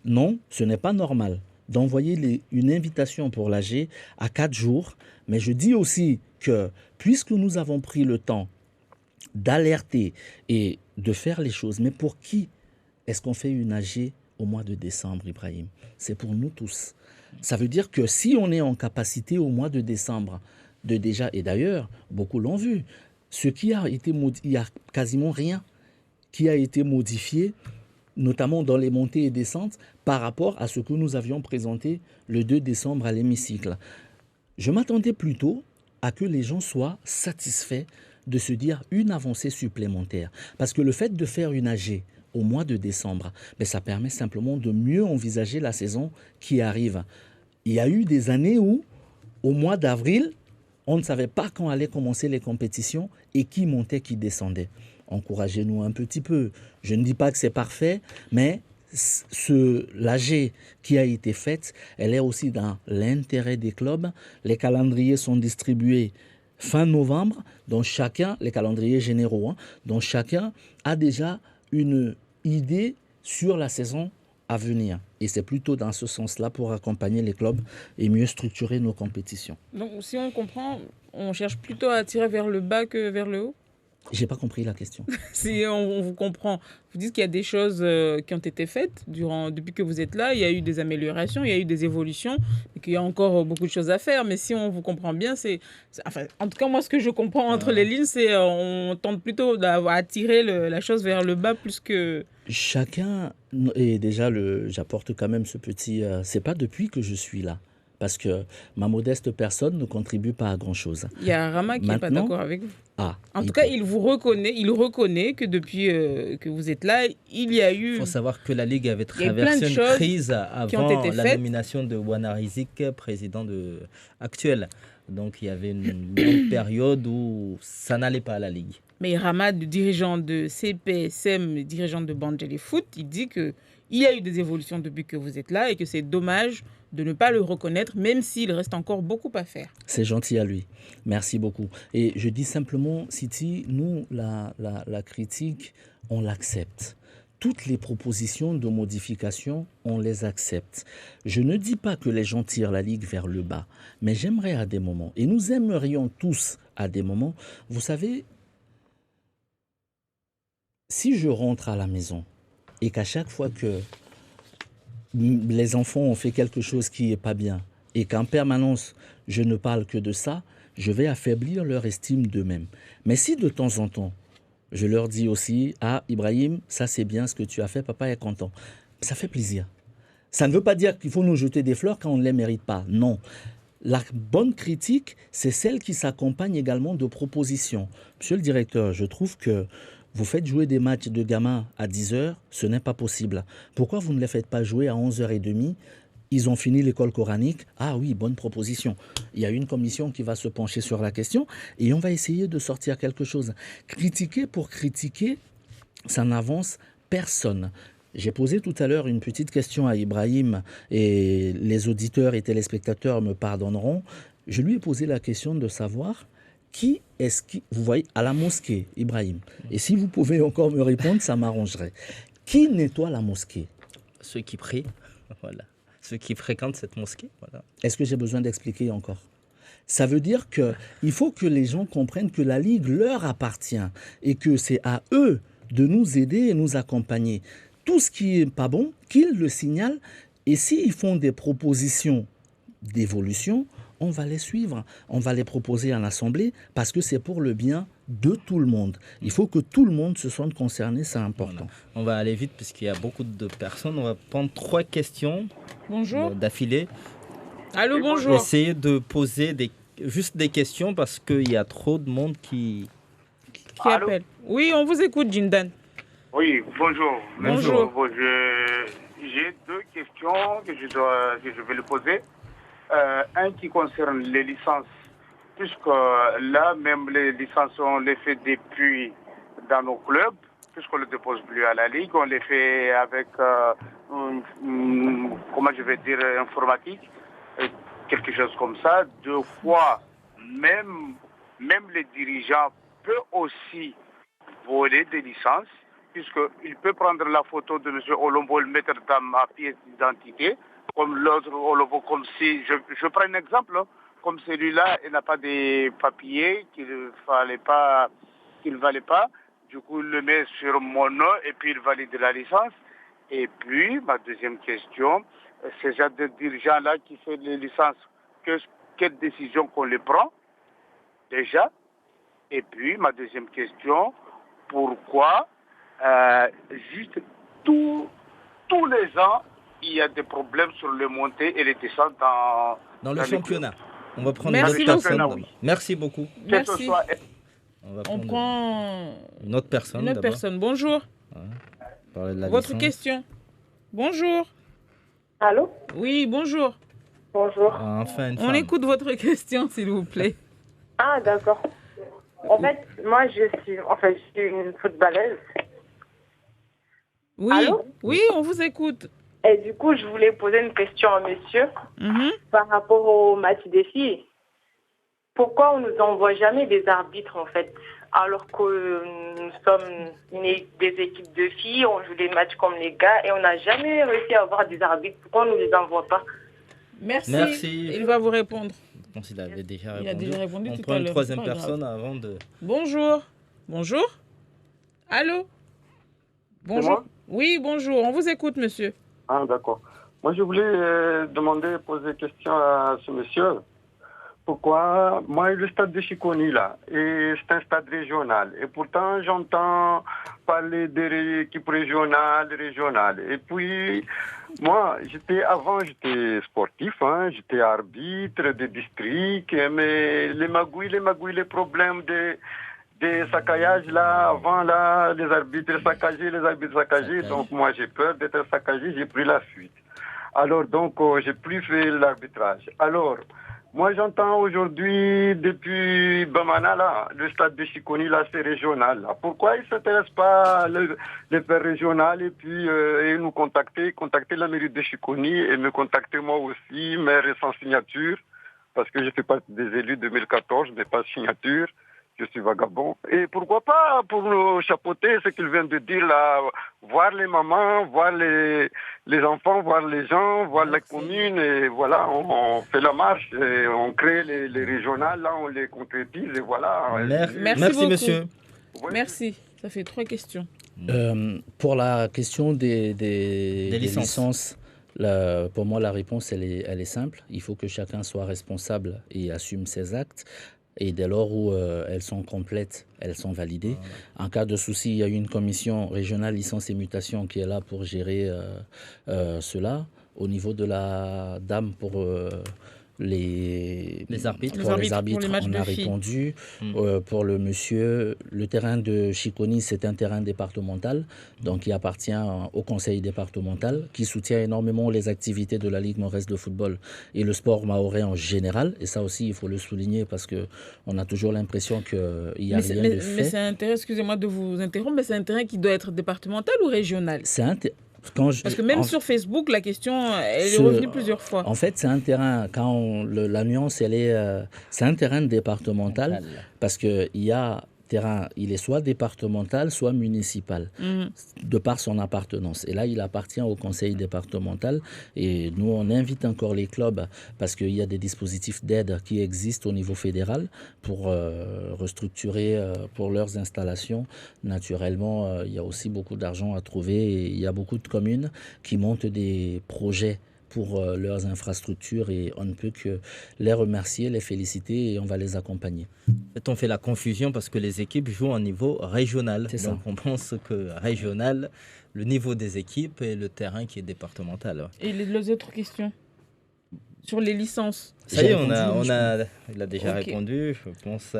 non, ce n'est pas normal d'envoyer une invitation pour l'AG à 4 jours. Mais je dis aussi que, puisque nous avons pris le temps d'alerter et de faire les choses, mais pour qui est-ce qu'on fait une AG au mois de décembre, Ibrahim? C'est pour nous tous. Ça veut dire que si on est en capacité au mois de décembre de déjà, et d'ailleurs, beaucoup l'ont vu, il y a quasiment rien qui a été modifié notamment dans les montées et descentes, par rapport à ce que nous avions présenté le 2 décembre à l'hémicycle. Je m'attendais plutôt à que les gens soient satisfaits de se dire une avancée supplémentaire. Parce que le fait de faire une AG au mois de décembre, ça permet simplement de mieux envisager la saison qui arrive. Il y a eu des années où, au mois d'avril, on ne savait pas quand allaient commencer les compétitions et qui montait, qui descendait. Encouragez-nous un petit peu. Je ne dis pas que c'est parfait, mais l'AG qui a été faite, elle est aussi dans l'intérêt des clubs. Les calendriers sont distribués fin novembre, dont chacun, les calendriers généraux, dont chacun a déjà une idée sur la saison à venir. Et c'est plutôt dans ce sens-là pour accompagner les clubs et mieux structurer nos compétitions. Donc, si on comprend, on cherche plutôt à tirer vers le bas que vers le haut? J'ai pas compris la question. Si on vous comprend, vous dites qu'il y a des choses qui ont été faites depuis que vous êtes là, il y a eu des améliorations, il y a eu des évolutions, et qu'il y a encore beaucoup de choses à faire. Mais si on vous comprend bien, enfin, en tout cas, moi, ce que je comprends entre les lignes, c'est on tente plutôt d'attirer la chose vers le bas plus que... Chacun, et déjà, j'apporte quand même ce petit... c'est pas depuis que je suis là. Parce que ma modeste personne ne contribue pas à grand-chose. Il y a Rama qui n'est pas d'accord avec vous. En tout cas, il reconnaît que depuis que vous êtes là, il y a eu... Il faut savoir que la Ligue avait traversé une crise avant la nomination de Wana Rizik, président actuel. Donc, il y avait une longue période où ça n'allait pas à la Ligue. Mais Rama, dirigeant de CPSM, dirigeant de Bandjeli Foot, il dit qu'il y a eu des évolutions depuis que vous êtes là et que c'est dommage de ne pas le reconnaître, même s'il reste encore beaucoup à faire. C'est gentil à lui. Merci beaucoup. Et je dis simplement, Siti, nous, la critique, on l'accepte. Toutes les propositions de modification, on les accepte. Je ne dis pas que les gens tirent la Ligue vers le bas, mais j'aimerais à des moments, et nous aimerions tous à des moments, vous savez, si je rentre à la maison et qu'à chaque fois que les enfants ont fait quelque chose qui n'est pas bien et qu'en permanence, je ne parle que de ça, je vais affaiblir leur estime d'eux-mêmes. Mais si de temps en temps, je leur dis aussi « Ah, Ibrahim, ça c'est bien ce que tu as fait, papa est content », ça fait plaisir. Ça ne veut pas dire qu'il faut nous jeter des fleurs quand on ne les mérite pas. Non. La bonne critique, c'est celle qui s'accompagne également de propositions. Monsieur le directeur, je trouve que vous faites jouer des matchs de gamins à 10h, ce n'est pas possible. Pourquoi vous ne les faites pas jouer à 11h30 ? Ils ont fini l'école coranique. Ah oui, bonne proposition. Il y a une commission qui va se pencher sur la question et on va essayer de sortir quelque chose. Critiquer pour critiquer, ça n'avance personne. J'ai posé tout à l'heure une petite question à Ibrahim et les auditeurs et téléspectateurs me pardonneront. Je lui ai posé la question de savoir qui est-ce qui... Vous voyez, à la mosquée, Ibrahim. Et si vous pouvez encore me répondre, ça m'arrangerait. Qui nettoie la mosquée ? Ceux qui prient, voilà. Ceux qui fréquentent cette mosquée, voilà. Est-ce que j'ai besoin d'expliquer encore ? Ça veut dire qu'il faut que les gens comprennent que la Ligue leur appartient et que c'est à eux de nous aider et nous accompagner. Tout ce qui n'est pas bon, qu'ils le signalent. Et s'ils font des propositions d'évolution, on va les suivre, on va les proposer à l'Assemblée parce que c'est pour le bien de tout le monde. Il faut que tout le monde se sente concerné, c'est important. Voilà. On va aller vite puisqu'il y a beaucoup de personnes. On va prendre 3 questions d'affilée. Allô, bonjour. Essayez de poser juste des questions parce qu'il y a trop de monde qui appelle. Oui, on vous écoute, Jindan. Oui, bonjour. Bonjour. J'ai 2 questions que je vais le poser. Un qui concerne les licences, puisque là, même les licences, on les fait depuis dans nos clubs, puisqu'on ne les dépose plus à la Ligue, on les fait avec, comment je vais dire, informatique, quelque chose comme ça. 2 fois, même les dirigeants peuvent aussi voler des licences, puisqu'il peut prendre la photo de M. Olombo et le mettre dans ma pièce d'identité, comme l'autre Olombo, comme si, je prends un exemple, comme celui-là, il n'a pas de papiers qu'il ne valait pas, du coup, il le met sur mon nom et puis il valide la licence. Et puis, ma deuxième question, c'est genre de dirigeants-là qui fait les licences, quelle décision qu'on les prend, déjà. Et puis, ma deuxième question, pourquoi juste tous les ans, il y a des problèmes sur les montées et les descentes dans le championnat. On va prendre Merci une autre personne. Oui. Merci beaucoup. Merci. On prend une autre personne. une autre personne. Bonjour. Parler de la Votre licence. question. Bonjour. Allô? Oui, bonjour. Bonjour. Ah, enfin, une On femme. écoute votre question, s'il vous plaît. Ah, d'accord. En fait, moi, je suis une footballeuse. Oui. Allô? Oui, on vous écoute. Et du coup, je voulais poser une question à monsieur Mhm. par rapport au match des filles. Pourquoi on ne nous envoie jamais des arbitres, en fait, alors que nous sommes des équipes de filles, on joue des matchs comme les gars et on n'a jamais réussi à avoir des arbitres. Pourquoi on ne nous les envoie pas? Merci. Merci. Il va vous répondre. Je pense qu'il avait déjà Il a répondu. déjà répondu On tout prend à une l'heure, troisième c'est pas grave. personne avant de... Bonjour. Bonjour. Allô? Bonjour. moi? Oui, bonjour. On vous écoute, monsieur. Ah, d'accord. Moi, je voulais poser question à ce monsieur. Pourquoi, moi, le stade de Chiconi, là, et c'est un stade régional. Et pourtant, j'entends parler des équipes régionales. Et puis, moi, j'étais j'étais sportif, hein, j'étais arbitre de district, mais les magouilles, les problèmes des saccaillages, là, avant, là, les arbitres saccagés. Donc, moi, j'ai peur d'être saccagé, j'ai pris la fuite. Alors, donc, j'ai plus fait l'arbitrage. Alors, moi, j'entends aujourd'hui, depuis Bamana, là, le stade de Chiconi, là, c'est régional. Là. Pourquoi ils ne s'intéressent pas les faire régional et puis et nous contacter la mairie de Chiconi et me contacter moi aussi, maire sans signature, parce que je fais partie des élus 2014, mais pas signature. Je suis vagabond. Et pourquoi pas, pour nous chapeauter ce qu'il vient de dire là, voir les mamans, voir les enfants, voir les gens, voir la commune, et voilà, on fait la marche, et on crée les régionales, là, on les concrétise, et voilà. Merci beaucoup. monsieur. Ouais. Merci. Ça fait 3 questions. Pour la question des licences. licences, pour moi, la réponse, elle est simple. Il faut que chacun soit responsable et assume ses actes. Et dès lors où elles sont complètes, elles sont validées. En cas de souci, il y a une commission régionale licence et mutation qui est là pour gérer cela. Au niveau de la dame pour les arbitres. pour les pour arbitres, les matchs on de a filles. répondu. Pour le monsieur, le terrain de Chiconi, c'est un terrain départemental, donc il appartient au conseil départemental qui soutient énormément les activités de la Ligue mahoraise de football et le sport mahorais en général. Et ça aussi, il faut le souligner parce qu'on a toujours l'impression qu'il n'y a rien de fait. Mais c'est un terrain, excusez-moi de vous interrompre, mais c'est un terrain qui doit être départemental ou régional? Parce que même sur Facebook, la question, elle est revenue plusieurs fois. En fait, c'est un terrain, la nuance, c'est un terrain départemental parce qu'il y a terrain, il est soit départemental, soit municipal, de par son appartenance. Et là, il appartient au conseil départemental. Et nous, on invite encore les clubs parce qu'il y a des dispositifs d'aide qui existent au niveau fédéral pour restructurer pour leurs installations. Naturellement, il y a aussi beaucoup d'argent à trouver et il y a beaucoup de communes qui montent des projets pour leurs infrastructures et on ne peut que les remercier, les féliciter et on va les accompagner. On fait la confusion parce que les équipes jouent au niveau régional. C'est Donc ça. on pense que régional, le niveau des équipes et le terrain qui est départemental. Et les autres questions? Sur les licences? Ça y est, il a déjà Ok. répondu, je pense.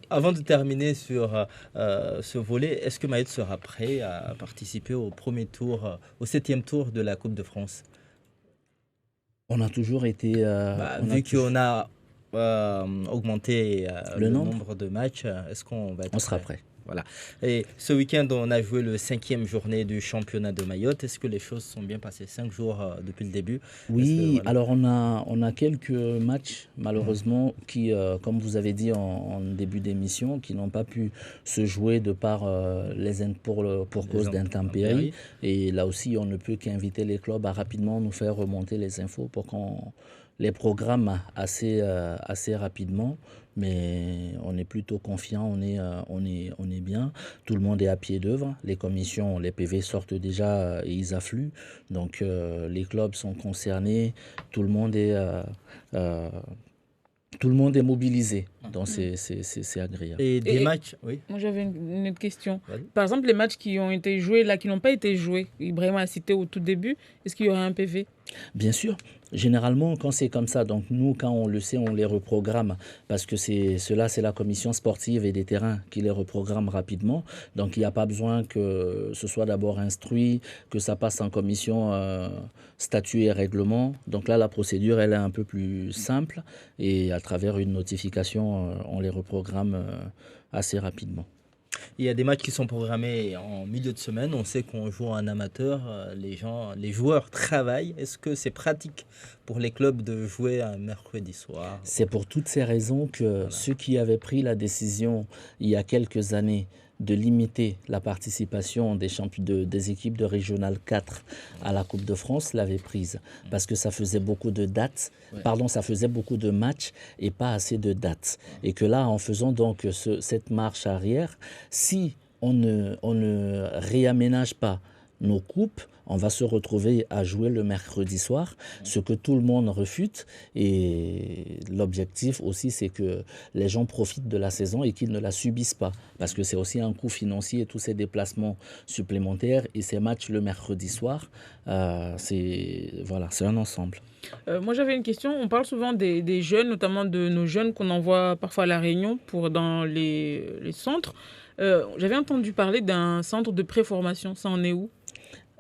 Avant de terminer sur ce volet, est-ce que Mayotte sera prêt à participer au premier tour, au 7e tour de la Coupe de France? On a toujours été... Vu qu'on a augmenté le nombre de matchs, est-ce qu'on va être On sera prêt. Voilà. Et ce week-end, on a joué le 5e journée du championnat de Mayotte. Est-ce que les choses sont bien passées? 5 jours depuis le début. Oui, alors on a quelques matchs, malheureusement, qui, comme vous avez dit en début d'émission, qui n'ont pas pu se jouer de par pour cause d'intempéries. Et là aussi, on ne peut qu'inviter les clubs à rapidement nous faire remonter les infos pour qu'on les programme assez rapidement. Mais on est plutôt confiant, on est bien. Tout le monde est à pied d'œuvre. Les commissions, les PV sortent déjà et ils affluent. Donc les clubs sont concernés. Tout le monde est tout le monde est mobilisé. Donc, c'est agréable. Et des matchs, oui. Moi, j'avais une autre question. Vas-y. Par exemple, les matchs qui ont été joués, là, qui n'ont pas été joués, Ibrahim a cité au tout début, est-ce qu'il y aurait un PV? Bien sûr. Généralement, quand c'est comme ça, donc nous, quand on le sait, on les reprogramme parce que c'est la commission sportive et des terrains qui les reprogramme rapidement. Donc, il n'y a pas besoin que ce soit d'abord instruit, que ça passe en commission statut et règlement. Donc là, la procédure, elle est un peu plus simple et à travers une notification, on les reprogramme assez rapidement. Il y a des matchs qui sont programmés en milieu de semaine. On sait qu'on joue en amateur. Les joueurs travaillent. Est-ce que c'est pratique pour les clubs de jouer un mercredi soir? C'est pour toutes ces raisons que ceux qui avaient pris la décision il y a quelques années de limiter la participation des équipes de Régional 4 à la Coupe de France l'avaient prise. Parce que ça faisait beaucoup de dates, ça faisait beaucoup de matchs et pas assez de dates. Et que là, en faisant donc cette marche arrière, si on ne réaménage pas nos coupes, on va se retrouver à jouer le mercredi soir, ce que tout le monde refute. Et l'objectif aussi, c'est que les gens profitent de la saison et qu'ils ne la subissent pas. Parce que c'est aussi un coût financier, tous ces déplacements supplémentaires. Et ces matchs le mercredi soir, c'est un ensemble. Moi, j'avais une question. On parle souvent des jeunes, notamment de nos jeunes qu'on envoie parfois à La Réunion dans les centres. J'avais entendu parler d'un centre de préformation. Ça en est où?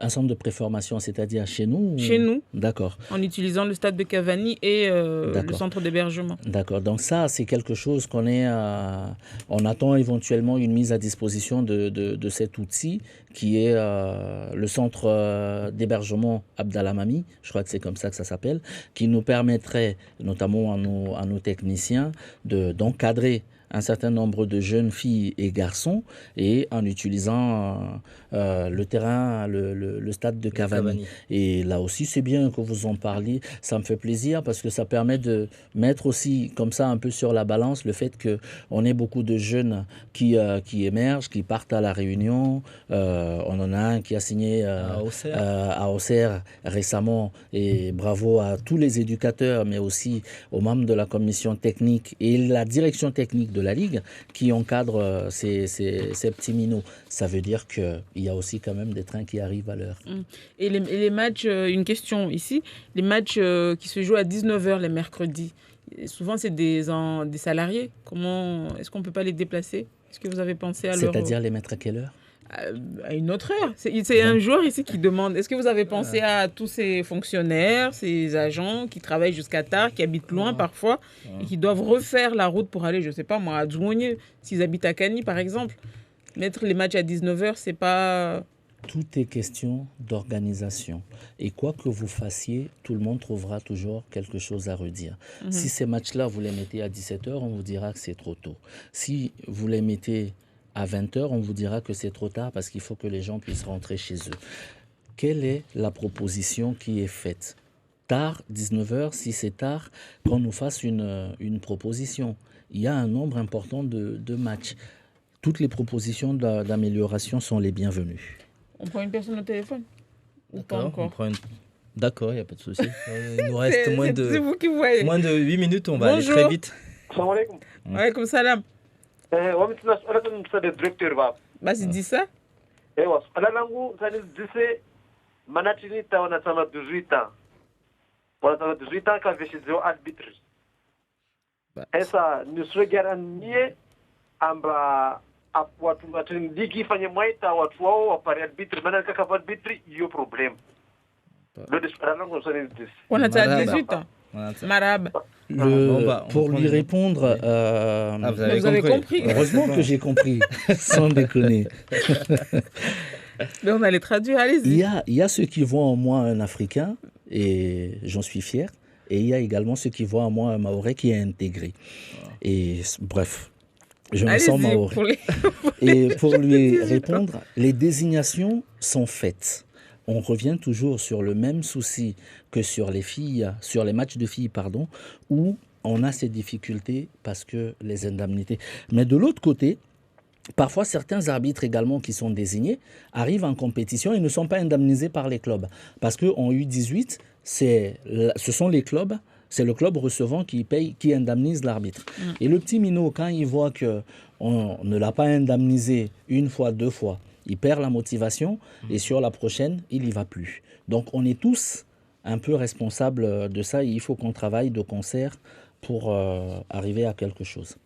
Un centre de préformation, c'est-à-dire chez nous? Chez nous. D'accord. En utilisant le stade de Cavani et le centre d'hébergement. D'accord. Donc ça, c'est quelque chose qu'on on attend éventuellement une mise à disposition de cet outil qui est le centre d'hébergement Abdallah Mami, je crois que c'est comme ça que ça s'appelle, qui nous permettrait, notamment à nos techniciens, d'encadrer un certain nombre de jeunes filles et garçons et en utilisant le terrain, le stade de Cavani. Et là aussi, c'est bien que vous en parliez. Ça me fait plaisir parce que ça permet de mettre aussi comme ça un peu sur la balance le fait qu'on ait beaucoup de jeunes qui émergent, qui partent à La Réunion. On en a un qui a signé à Auxerre récemment. Et bravo à tous les éducateurs, mais aussi aux membres de la commission technique et la direction technique de la Ligue qui encadre ces petits minots. Ça veut dire qu'il y a aussi quand même des trains qui arrivent à l'heure. Et les matchs, une question ici, les matchs qui se jouent à 19h les mercredis, souvent c'est des salariés. Comment est-ce qu'on ne peut pas les déplacer? Est-ce que vous avez pensé à leur... C'est-à-dire les mettre à quelle heure? À une autre heure. C'est un joueur ici qui demande, est-ce que vous avez pensé à tous ces fonctionnaires, ces agents qui travaillent jusqu'à tard, qui habitent loin parfois, et qui doivent refaire la route pour aller, je ne sais pas moi, à Djouogné, s'ils habitent à Kani par exemple. Mettre les matchs à 19h, c'est pas... Tout est question d'organisation. Et quoi que vous fassiez, tout le monde trouvera toujours quelque chose à redire. Si ces matchs-là, vous les mettez à 17h, on vous dira que c'est trop tôt. Si vous les mettez à 20h, on vous dira que c'est trop tard parce qu'il faut que les gens puissent rentrer chez eux. Quelle est la proposition qui est faite? Tard, 19h, si c'est tard, qu'on nous fasse une proposition. Il y a un nombre important de matchs. Toutes les propositions d'amélioration sont les bienvenues. On prend une personne au téléphone? Ou pas encore? D'accord, il n'y a pas de souci. Il nous reste moins de 8 minutes, on va aller très vite. Salam alaikum. Wa alaikum salam. Basi dis ça. Ewa, swala langu sanizise manatini ta wanasema 18 ans. Wanasema 18 ans kaveshidziwa arbitre. Esa niswegaranie amba watu watindiki fanye mwaita watu wao wapare arbitre maana kaka arbitre hiyo problem. Le swala langu sanizise. On a 18 ans. Marab. Pour lui répondre, vous avez compris. Heureusement que j'ai compris, sans déconner. Mais on allait traduire, allez-y. Il y a ceux qui voient en moi un Africain, et j'en suis fier, et il y a également ceux qui voient en moi un Mahorais qui est intégré. Et bref, je me sens Mahorais. Et pour lui répondre, les désignations sont faites. On revient toujours sur le même souci que sur les matchs de filles, où on a ces difficultés parce que les indemnités. Mais de l'autre côté, parfois certains arbitres également qui sont désignés arrivent en compétition et ne sont pas indemnisés par les clubs. Parce qu'en U18, ce sont les clubs C'est le club recevant qui paye, qui indemnise l'arbitre. Et le petit minot, quand il voit qu'on ne l'a pas indemnisé une fois, deux fois, il perd la motivation et sur la prochaine, il n'y va plus. Donc on est tous un peu responsables de ça et il faut qu'on travaille de concert pour arriver à quelque chose.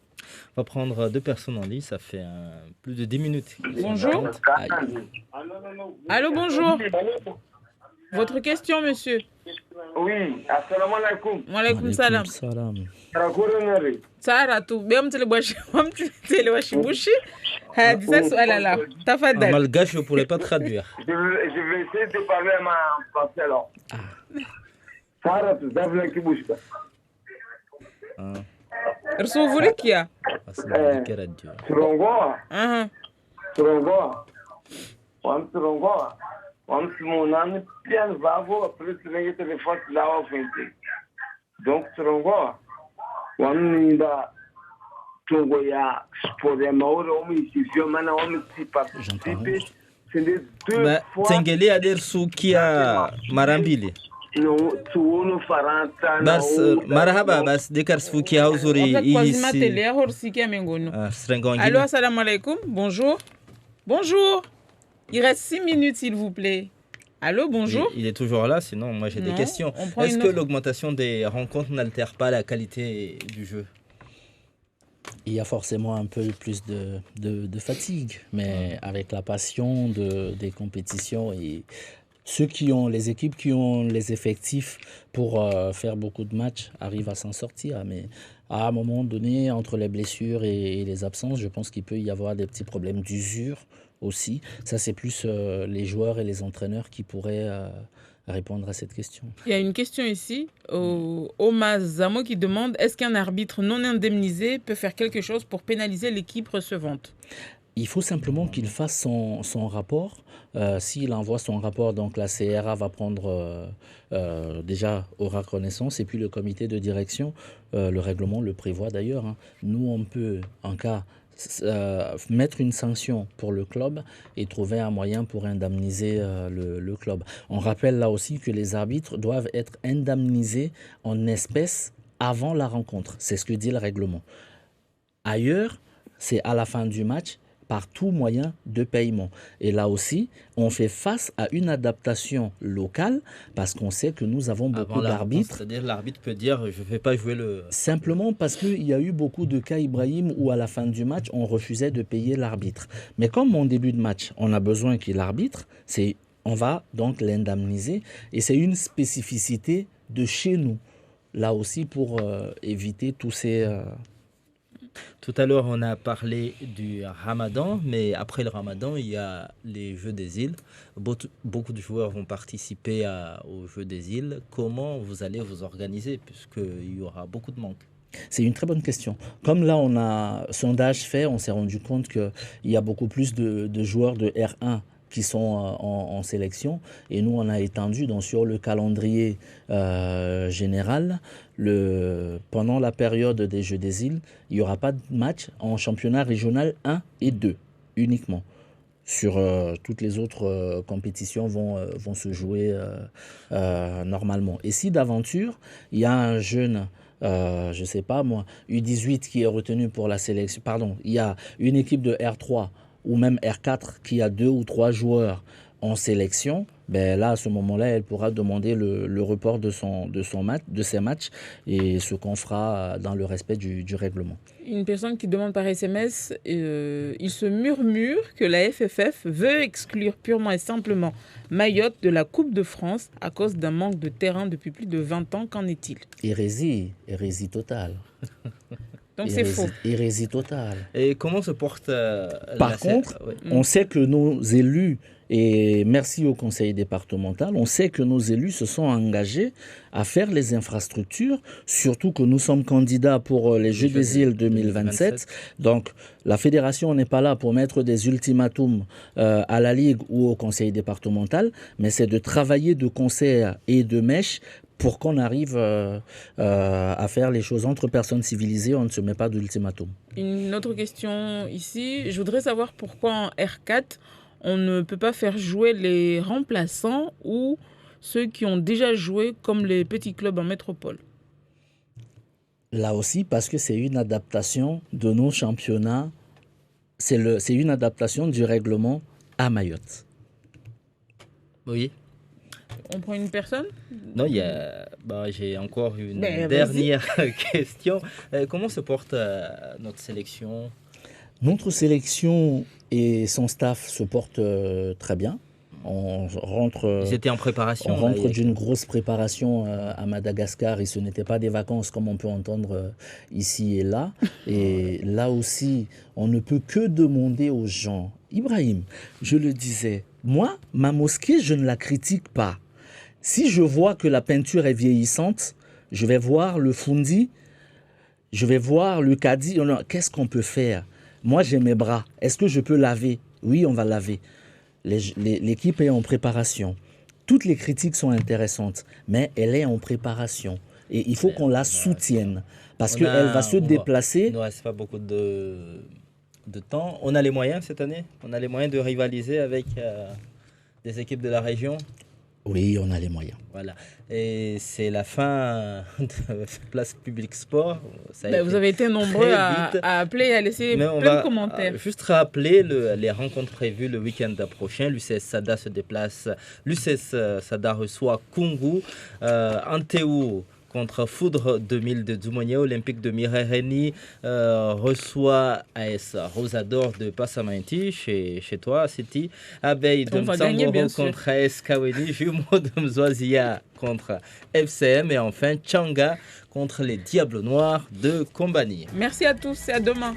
On va prendre 2 personnes en ligne, ça fait plus de 10 minutes. Bonjour. Allô, bonjour. Votre question, monsieur? Oui, assalamu alaikum. Wa alaikum salam. Saratu, bushi. Hadisa suala la. Tafadhal. En malgache, je ne pourrais pas traduire. Je vais essayer de parler en français alors. Saratu, Zavla Kibushka. Rsuvulikia. Turongoa. Turongoa. Turongoa. Munani pian vavo plus lenge telefone lawa fente. Donc Turongoa. Ninda Tongo ya sport ya maoro omi sivyo mana omi si participer. C'est les 2 fois. Tengeli adersu kia marambili. No tuono faranta na. Bas marhaba bas dekars fuki hauzuri ici. Allô, assalamu alaikum. Bonjour. Bonjour. Il reste 6 minutes, s'il vous plaît. Allô, bonjour. Il est toujours là, sinon moi j'ai des questions. Est-ce que l'augmentation des rencontres n'altère pas la qualité du jeu? Il y a forcément un peu plus de fatigue, mais avec la passion des compétitions et les équipes qui ont les effectifs pour faire beaucoup de matchs arrivent à s'en sortir. Mais à un moment donné, entre les blessures et les absences, je pense qu'il peut y avoir des petits problèmes d'usure aussi. Ça, c'est plus les joueurs et les entraîneurs qui pourraient répondre à cette question. Il y a une question ici, Omar Zamo qui demande, est-ce qu'un arbitre non indemnisé peut faire quelque chose pour pénaliser l'équipe recevante? Il faut simplement qu'il fasse son rapport. S'il envoie son rapport, donc la CRA va prendre déjà aura connaissance et puis le comité de direction, le règlement le prévoit d'ailleurs. Nous, on peut, en cas, mettre une sanction pour le club et trouver un moyen pour indemniser le club. On rappelle là aussi que les arbitres doivent être indemnisés en espèces avant la rencontre. C'est ce que dit le règlement. Ailleurs, c'est à la fin du match, par tout moyen de paiement. Et là aussi, on fait face à une adaptation locale parce qu'on sait que nous avons beaucoup d'arbitres. C'est-à-dire l'arbitre peut dire je ne vais pas jouer le... Simplement parce qu'il y a eu beaucoup de cas, Ibrahim, où à la fin du match, on refusait de payer l'arbitre. Mais comme en début de match, on a besoin qu'il arbitre, on va donc l'indemniser. Et c'est une spécificité de chez nous, là aussi pour éviter tous ces... Tout à l'heure, on a parlé du Ramadan, mais après le Ramadan, il y a les Jeux des îles. Beaucoup de joueurs vont participer aux Jeux des îles. Comment vous allez vous organiser, puisqu'il y aura beaucoup de manques? C'est une très bonne question. Comme là, on a sondage fait, on s'est rendu compte qu'il y a beaucoup plus de joueurs de R1 qui sont en sélection. Et nous, on a étendu sur le calendrier général. Pendant la période des Jeux des îles, il n'y aura pas de match en championnat régional 1 et 2 uniquement. Sur toutes les autres compétitions vont se jouer normalement. Et si d'aventure, il y a un jeune... je ne sais pas moi, U18 qui est retenu pour la sélection, pardon, il y a une équipe de R3 ou même R4 qui a 2 ou 3 joueurs en sélection, ben là, à ce moment-là, elle pourra demander le report de ses matchs et ce qu'on fera dans le respect du règlement. Une personne qui demande par SMS, il se murmure que la FFF veut exclure purement et simplement Mayotte de la Coupe de France à cause d'un manque de terrain depuis plus de 20 ans. Qu'en est-il? Hérésie totale. Donc c'est faux. Hérésie totale. Et comment se porte Par contre, on sait que nos élus, et merci au conseil départemental, on sait que nos élus se sont engagés à faire les infrastructures, surtout que nous sommes candidats pour les Jeux des îles 2027. Donc la fédération n'est pas là pour mettre des ultimatums à la Ligue ou au conseil départemental, mais c'est de travailler de concert et de mèche pour qu'on arrive à faire les choses entre personnes civilisées. On ne se met pas d'ultimatum. Une autre question ici. Je voudrais savoir pourquoi en R4, on ne peut pas faire jouer les remplaçants ou ceux qui ont déjà joué comme les petits clubs en métropole. Là aussi, parce que c'est une adaptation de nos championnats, c'est une adaptation du règlement à Mayotte. Oui. On prend une personne? Non, j'ai encore une dernière question. Comment se porte notre sélection? Notre sélection et son staff se portent très bien. Ils étaient en préparation. On rentre d'une grosse préparation à Madagascar et ce n'était pas des vacances comme on peut entendre ici et là. Et là aussi, on ne peut que demander aux gens. Ibrahim, je le disais, moi, ma mosquée, je ne la critique pas. Si je vois que la peinture est vieillissante, je vais voir le fundi, je vais voir le kadi. Qu'est-ce qu'on peut faire? Moi, j'ai mes bras. Est-ce que je peux laver? Oui, on va laver. L'équipe est en préparation. Toutes les critiques sont intéressantes, mais elle est en préparation. Et il faut qu'on la soutienne, parce qu'elle va se déplacer. Il ne reste pas beaucoup de temps. On a les moyens cette année? On a les moyens de rivaliser avec des équipes de la région? Oui, on a les moyens. Voilà. Et c'est la fin de Place Publique Sport. Vous avez été nombreux à appeler et à laisser plein de commentaires. Juste rappeler les rencontres prévues le week-end prochain. L'UCS Sada se déplace. L'UCS Sada reçoit Kungu. Anteu contre Foudre 2000 de Dzumogné. Olympique de Mirereni reçoit AS Rosador de Passamainti chez toi, City. Abeille de Mtsamboro contre AS Kaweni. Jumeau de Mzouazia contre FCM. Et enfin, Tchanga contre les Diables Noirs de Kombani. Merci à tous et à demain.